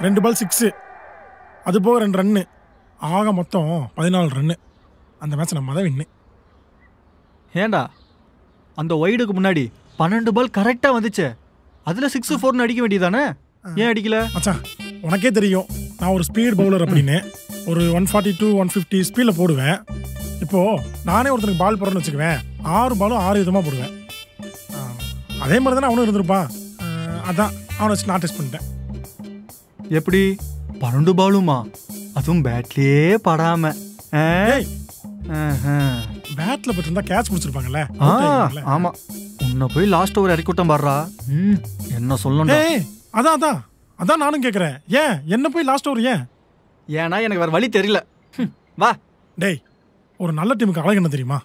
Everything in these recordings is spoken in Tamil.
2 பால் 6, அது போக 2 ரன்னு, ஆக மொத்தம் 14 ரன்னு. அந்த மேட்ச் நம்ம தான் வின்னு. ஏண்டா அந்த ஒய்டுக்கு முன்னாடி 12 பால் கரெக்டாக வந்துச்சு, அதில் 6 4 அடிக்க வேண்டியதானே, ஏன் அடிக்கல? மச்சான் உனக்கே தெரியும் நான் ஒரு ஸ்பீட் பவுலர் அப்படின்னு. ஒரு 142 150 ஸ்பீடில் போடுவேன். இப்போது நானே ஒருத்தனுக்கு பால் போடுறேன்னு வச்சுக்குவேன், 6 பாலும் 6 விதமாக போடுவேன். அதே மாதிரி தானே அவனும் இருந்திருப்பான். அதான் அவனை வச்சு நான் டெஸ்ட் பண்ணிட்டேன். எப்படி 12 பாலுமா, அதுவும் பேட்லேயே படாம? பேட்டில் போட்டிருந்தா கேட்ச் பிடிச்சிருப்பாங்கல்ல. ஆமாம், உன்னை போய் லாஸ்ட் ஓவர் இறக்கி விட்டேன் பாடுறா. என்ன சொல்லணும்? அதான் நானும் கேட்குறேன், ஏன் என்ன போய் லாஸ்ட் ஓவர் ஏன்? ஏன்னா எனக்கு வேறு வழி தெரியல. வா. டேய், ஒரு நல்ல டீமுக்கு அழகு என்ன தெரியுமா?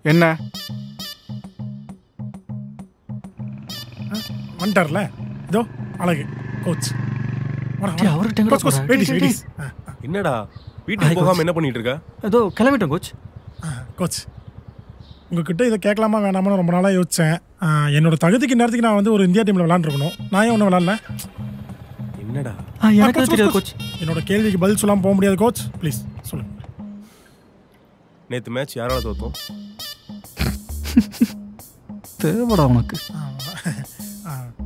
என்ன? வந்துட்டார்ல, இதோ அழகு கோச். என்னடா வீட்டுக்கு போகாம என்ன பண்ணிட்டு இருக்க? ஏதோ கிளம்பிட்டேன் கோச். கோச், உங்ககிட்ட இதை கேட்கலாமா வேணாமான்னு ரொம்ப நாளாக யோசித்தேன். என்னோட தகுதிக்கு நேரத்துக்கு நான் வந்து ஒரு இந்தியா டீமில் விளாண்டுருக்கணும். நான் ஏன் ஒன்றும் விளாட்ல? என்னடா? எனக்கு தெரியாது கோச். என்னோட கேள்விக்கு பதில் சொல்லாமல் போக முடியாது கோச், ப்ளீஸ் சொல்லுங்க. நேற்று மேட்ச் யாரால தோத்தோம்? தேவடா உனக்கு.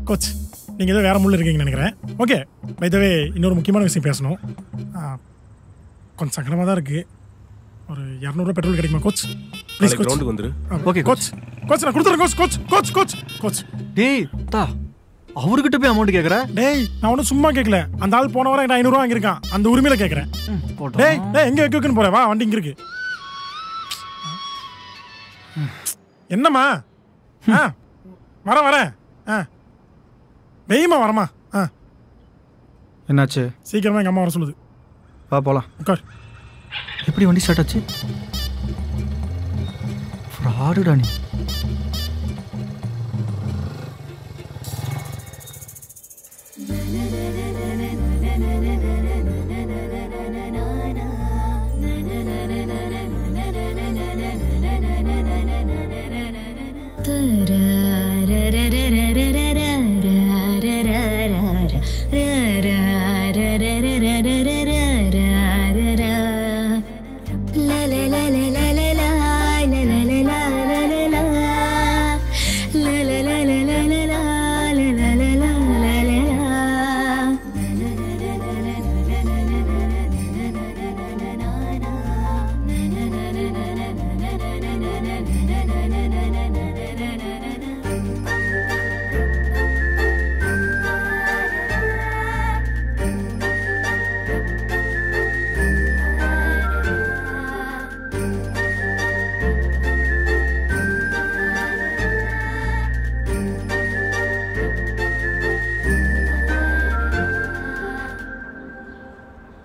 கோச், நீங்கள் ஏதோ வேற முள்ள இருக்கீங்கன்னு நினைக்கிறேன். ஓகே, பை த வே இன்னொரு முக்கியமான விஷயம் பேசணும். கொஞ்சம் சங்கடமாக தான் இருக்குது. ஒரு 200 பெட்ரோல் கிடைக்குமா கோச்? Please coach. கிரவுண்டுக்கு வந்துரு. Okay coach. கோச் நான் கொடுத்துறேன் coach. Coach coach coach coach. டேய் தா, அவர்கிட்ட போய் அமௌண்ட் கேட்குறேன். டேய், நான் ஒன்றும் சும்மா கேட்கல. அந்த ஆள் போன வாரம் 500 ரூபா வாங்கியிருக்கான், அந்த உரிமையில கேட்குறேன். டேய் டேய், எங்கே வைக்கணும்னு போகிறேன், வா வண்டி இங்கே இருக்கு. என்னம்மா? வரேன். வெய்மா வரமா? என்னாச்சு? சீக்கிரமா எங்கள் அம்மா வர சொல்லுது. வா போலாம். உட்கார். எப்படி வண்டி ஸ்டார்ட் ஆச்சு? ஃப்ராடுடா நீ.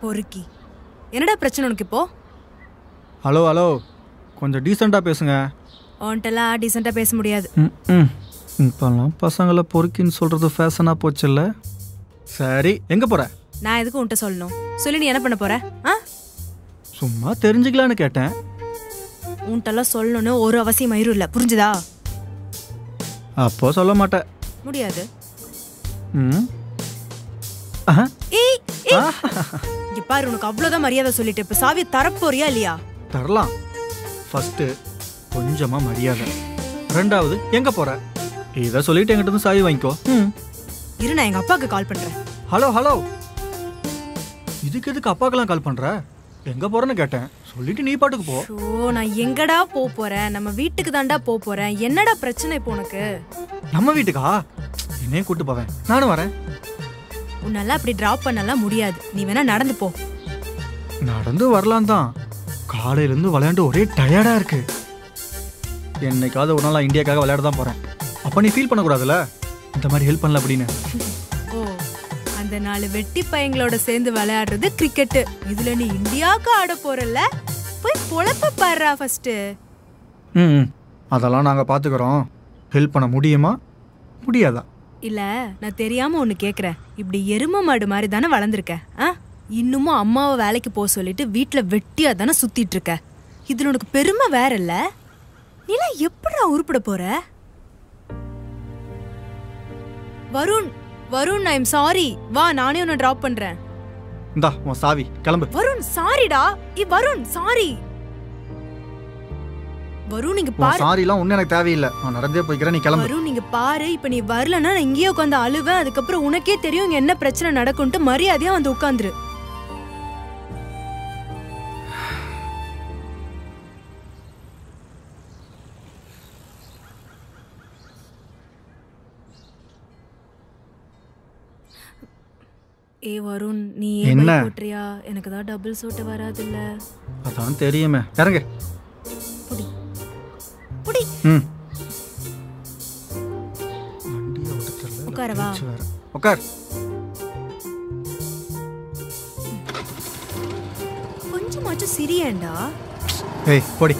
பொறுக்கி, என்னடா பிரச்சனை உனக்கு இப்போ? ஹலோ, கொஞ்சம் டீசெண்டாக பேசுங்க. உன்ட்டெல்லாம் டீசெண்டாக பேச முடியாது. இப்போல்லாம் பசங்களை பொறுக்கின்னு சொல்கிறது ஃபேஷனாக போச்சுல்ல. சரி, எங்கே போகிற? நான் எதுக்கு உன்ட்ட சொல்லணும்? சொல்லி நீ என்ன பண்ண போற? சும்மா தெரிஞ்சுக்கலான்னு கேட்டேன். உன்ட்டெல்லாம் சொல்லணும்னு ஒரு அவசியம் மயிரும் இல்லை, புரிஞ்சுதா? அப்போ சொல்ல மாட்டேன். முடியாது. இங்க பாரு, உனக்கு அவ்வளவுதான் மரியாதை சொல்லிட்டு இப்ப சாவியை தரப்போறியா இல்லையா? தரலாம். ஃபர்ஸ்ட் கொஞ்சமா மரியாதை, ரெண்டாவது எங்க போற இதை சொல்லிட்டு என்கிட்ட இருந்து சாவி வாங்கிக்கோ. இரு, நான் எங்க அப்பாவுக்கு கால் பண்றேன். ஹலோ, இதுக்கு எதுக்கு அப்பாக்கெல்லாம் கால் பண்ற? எங்க போறேன்னு கேட்டேன், சொல்லிட்டு நீ பாட்டுக்கு போ. ஓ, நான் எங்கடா போறேன்? நம்ம வீட்டுக்கு தாண்டா போறேன். என்னடா பிரச்சனை இப்போ உனக்கு? நம்ம வீட்டுக்கா? என்னையும் கூட்டு போவேன், நானும் வரேன். உன்னால அப்படி டிராப் பண்ணலாம் முடியாது, நீ வேணா நடந்து போ. நடந்து வரலாம் தான், காலையில இருந்து விளையாண்டு ஒரே டயர்டா இருக்கு. என்னைக்காவது ஒரு நாள் இந்தியாக்காக விளையாட தான் போறேன். அப்ப நீ ஃபீல் பண்ணக்கூடாதுல்ல இந்த மாதிரி ஹெல்ப் பண்ணல அப்படின்னு. ஓ, அந்த 4 வெட்டி பையங்களோட சேர்ந்து விளையாடுறது கிரிக்கெட். இதுல நீ இந்தியாவுக்கு ஆட போறல, போய் பொழப்ப பாடுறா ஃபர்ஸ்ட். அதெல்லாம் நாங்க பாத்துக்கிறோம். ஹெல்ப் பண்ண முடியுமா முடியாதா? இல்ல, நான் தெரியாம ஒண்ணு கேக்குறேன். இப்படி எரும மாடு மாதிரி தானே வளர்ந்துருக்க? இன்னமும் அம்மாவை வேலைக்கு போக சொல்லிட்டு வீட்டுல வெட்டியா தானே சுத்திட்டு இருக்க. இதுல உனக்கு பெருமை வேற இல்ல? நீலாம் எப்படிடா உருப்பிட போற? Varun, I am sorry. வா, நானே உன்னை டிராப் பண்றேன். இந்தா உன் சாவி, கிளம்பு. வருண் சாரிடா. வருண் சாரி. வருண் நீங்க உன் பாரு. சாரிலாம் ஒன்றும் எனக்கு தேவையில்லை. நான் நடந்தே போய்க்கிறேன், நீ கிளம்பு. வருண் நீங்க பாரு. இப்ப நீ வரலன்னா நான் இங்கேயே உட்காந்து அழுவேன். அதுக்கப்புறம் உனக்கே தெரியும் இங்க என்ன பிரச்சனை நடக்கும்ட்டு மரியாதையா வந்து உட்காந்துரு. வருண் நீ என்ன ஓட்டுறியா? எனக்கு தான் டபுள் ஓட்ட வராதுல்ல. அதான் தெரியுமே. இறங்கு. புடி புடி. உட்காரவா? உட்கார். கொஞ்சமாச்சும் சிரியேண்டா. ஏய் போடி.